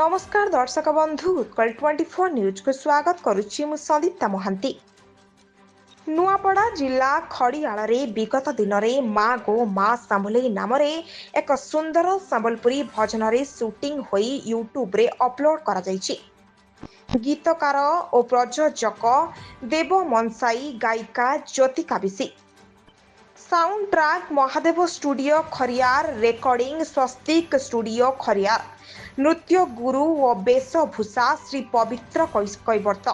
नमस्कार दर्शक बंधु उत्कल 24 न्यूज को स्वागत करुच्ची मु संदीप्ता महांती। नुआपड़ा जिला खड़ियाल विगत दिन में माँ गो माँ सांभुलेई नाम एक सुंदर संबलपुरी भजन शूटिंग होई यूट्यूब रे अपलोड करा जायछि। गीतकार और प्रयोजक देव मनसाई, गायिका Jyotika Bisi, sound track Mahadev studio Khariar, recording Swastik studio Khariar, नृत्य गुरु और वेशभूषा श्री पवित्र कैवर्त,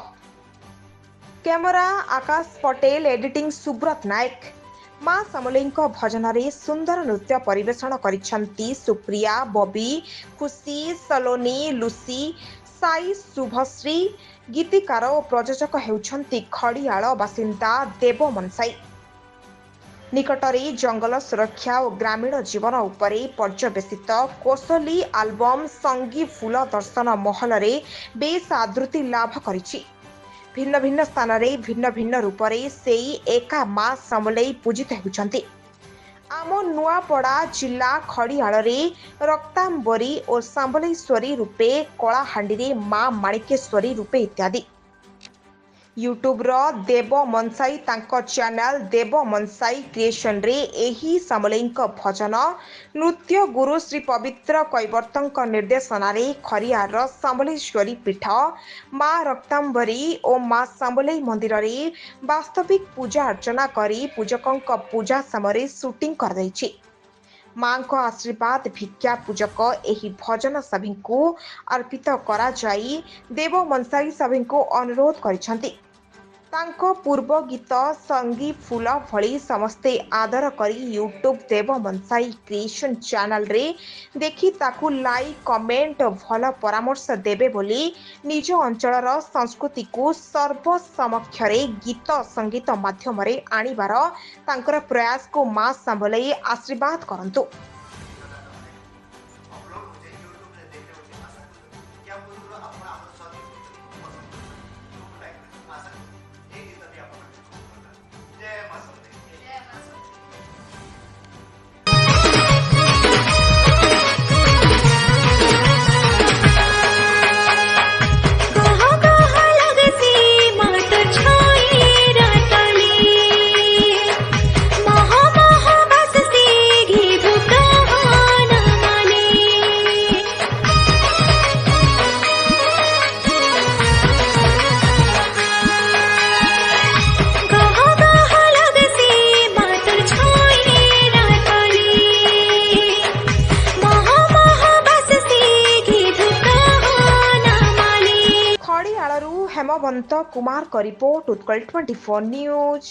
कैमरा आकाश पटेल, एडिटिंग सुब्रत नायक। माँ सामुलेई भजन सुंदर नृत्य परिवेषण करिसेंती सुप्रिया, बबी, खुशी, सलोनी, लुसी, साई, शुभश्री। गीतिकार और प्रयोजक हेउछंती खड़ियाल बासिंदा देव मनसाई। निकटरे जंगल सुरक्षा और ग्रामीण जीवन उपरे पर्यवेसित कोसली आल्बम संगी फूल दर्शन महल रे बेस आदृति लाभ करिछि। भिन्न भिन्न स्थान रे भिन्न भिन्न रूपरे सेई एका माँ सामुलेई पूजित हेउछंती। आम नुआपड़ा जिला खड़ियाल रे रक्तांबरी और सांबलेश्वरी रूपे, कलाहांडी रे माँ माणिकेश्वरी रूपे इत्यादि। यूट्यूब रो देव मनसाई तांको चैनल देव मनसाई क्रिएशन रे एही सामुलेई भजन नृत्य गुरु श्री पवित्र कैवर्तंक निर्देशना रे खरियार सांबलेश्वरी पीठ, माँ रक्तांबरी और माँ सांबलेई मंदिर रे वास्तविक पूजा अर्चना करी पूजकंक पूजा समय शूटिंग कर दैछि। माँ को आशीर्वाद भिक्षा पूजक एही भजन सभी को अर्पित करा जाई देव मनसाई सभी को अनुरोध करिसेंती। तांको पूर्व गीत संगी फूल भली समस्ते आदर करी यूट्यूब देव मनसाई क्रिएशन चैनल रे देखि ताकू लाइक कमेंट भल परामर्श देबे बोली निज अंचलर संस्कृति को सर्वसमक्षरे गीत संगीत माध्यम रे आनिबार तांकर प्रयास को माँ सांभलेई आशीर्वाद करंतु। हेमवंत कुमार का रिपोर्ट उत्कल 24 न्यूज।